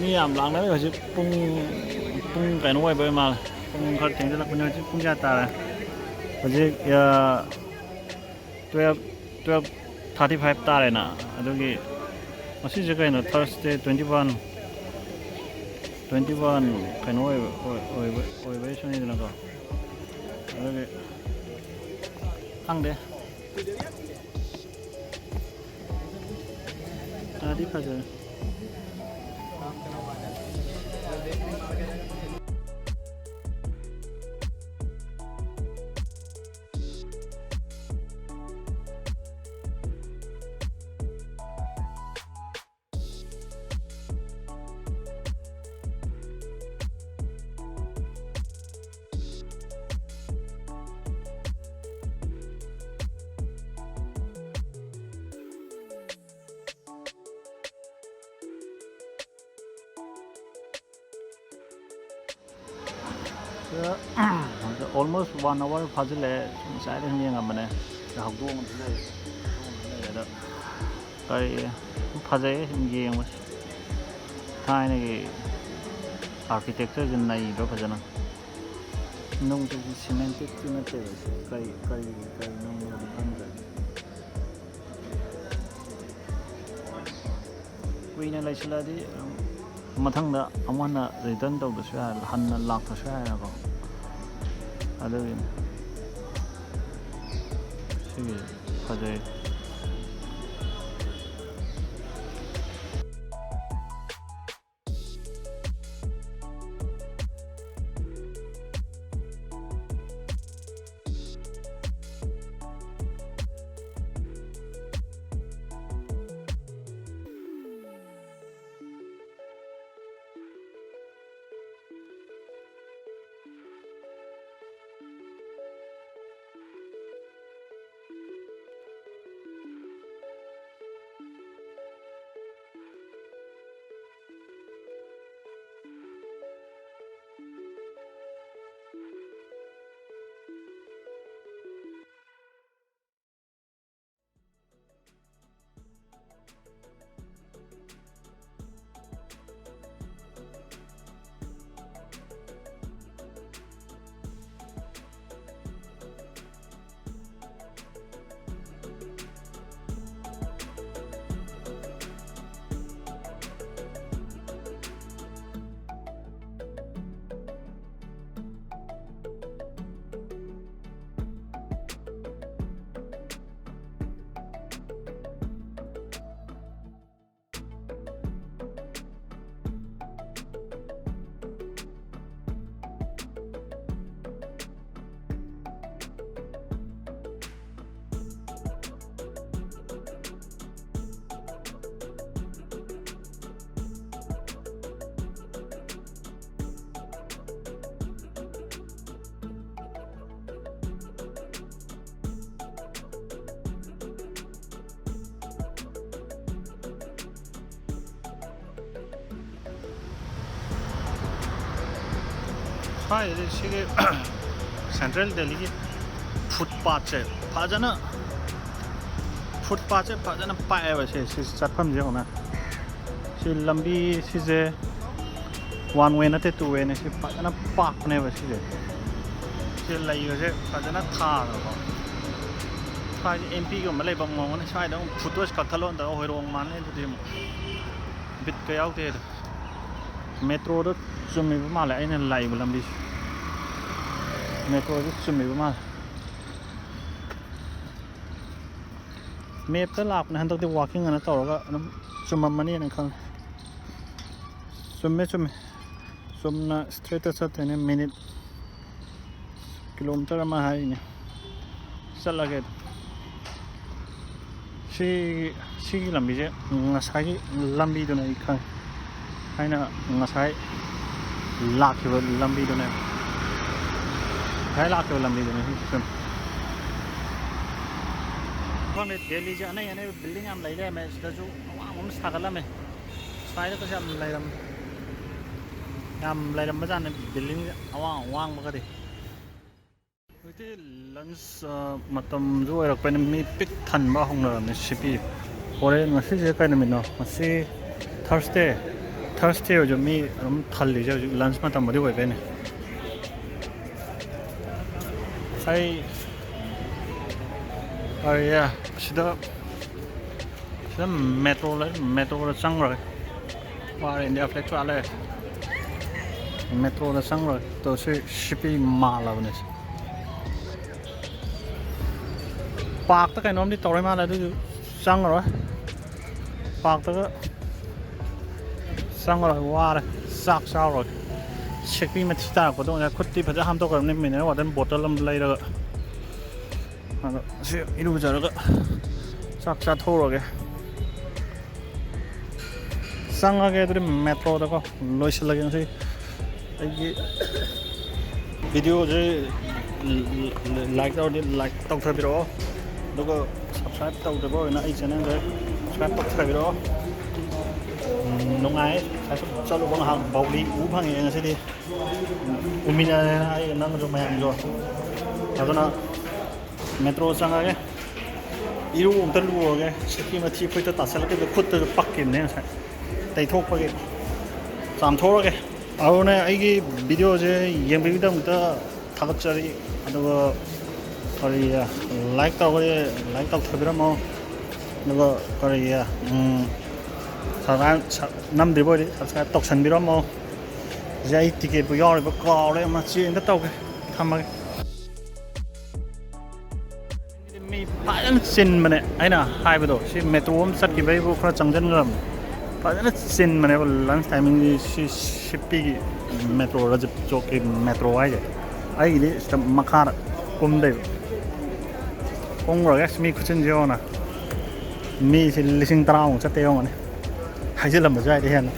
mi am lang đấy rồi chứ pung cái nó vậy mà pung khởi tiếng là bây giờ chứ pung ra ta là rồi chứ 12:35 ta này nè 저기 맛이 cái nó Thursday 21 cái nó vậy cho nên là có rồi tăng đấy đi phải rồi almost 1 hour 파질래 좀 사이드 흥행한 번에 학도원 들래 cái 파제 흥행 뭐 타이네 architecture 진 나이 로 파잖아 농도 시멘트 뜨는 때 cái 농도 한다 queen lại là đi mathangda amana return tawda swa hanna lakta swa na ko adu sige phajai हाँ 시계 센트럴 델리 풋파트 파잖아 풋파트 파잖아 빠에바 시 자판제 오나 시 lambi 시제 one way 나테 two way 시 파잖아 빠네 바 시제 시 라이어제 파잖아 타로 타 MP 거 말레 방몽은 사이다 풋도스 카탈론다 호이롱 만네 두디 bit ka yaute metro đó chumi ma la aina lai bulam bi metro đó chumi ma map ta lap na han tok de walking ana to ga chumam mani na khang sumna straight sa tene minute kilometer ma hai ne salaget si lambi je ngasai lambi do na ikhang haina ngasai lakhiba lambi do na hai lakhiba lambi do na sim kome delhi je anai building am lai le me sta ju awam sagala me sai ko jam lai ram bajan building awang ma ka de lunch matam jo rak pen mi pik than ba hong na me sipi ore ngasi je kai na mi no ngasi Thursday Thursday ꯑꯣꯏꯖꯨ ꯃꯤ ꯑꯗꯨꯝ ꯊꯜꯂꯤꯁꯦ ꯍꯧꯖꯤꯛ ꯂꯟꯁ ꯃꯇꯝꯕꯨꯗꯤ ꯑꯣꯏꯕꯩꯅꯦ ꯑꯩ ꯁꯤꯗ metro changro war India flag wale metro da changro to se shipi mala bane park ta kainom di tore mala du changro park ta changro war sak chawro shipi ma chita ko do na khutti phaja ham to karam ni mine wa dan bottle am lai ra se iru jara ga sak cha thoroge 상하게 애들이 메트로다가 로이슬라겐시 이게 비디오를 like ꯇꯧꯊꯕꯤꯔꯛꯑꯣ ꯑꯗꯨꯒ subscribe ꯇꯧꯗꯕ ꯑꯣꯏꯅ ꯑꯩ ꯆꯦꯅꯦꯜꯁꯦ subscribe ꯇꯧꯊꯕꯤꯔꯛꯑꯣ ꯅꯨꯡꯉꯥꯏ ꯆꯠꯂꯨꯕ ꯉꯥꯏꯍꯥꯛ ꯕꯥꯎꯂꯤ ꯎ ꯐꯪꯉꯦ ꯉꯁꯤꯗꯤ ꯎꯃꯤꯟꯅꯔꯦꯅ ꯑꯩ ꯅꯪꯁꯨ ꯃꯌꯥꯝꯁꯨ ꯑꯗꯨꯅ ꯃꯦꯇ꯭ꯔꯣ ꯆꯪꯉꯒꯦ 이루 엄청 루어게 시키면 티프이터 따살게 콧도 빡겠네 떼톡하게 잠토하게 아우네 이게 비디오제 예비비담부터 다각자리 아두고 거리야 라이크 타비라 뭐 누가 거리야 사람 남들보리 사람 떡선비라 뭐 자이 티켓 부여를 거래 마치 인다 떠게 참하게 파전 신만에 아이나 하이브도 시 메트로움 sat기 베이부 크라 장전감 파전 신만에 런치 타이밍 시피 메트로 라집 쪽에 메트로 와이제 아이기 스타 마카라 꼼데 공로게 스미 쿠친 지오나 미 리싱 따라온 쳤대요 하이질람 맞아야 돼 hen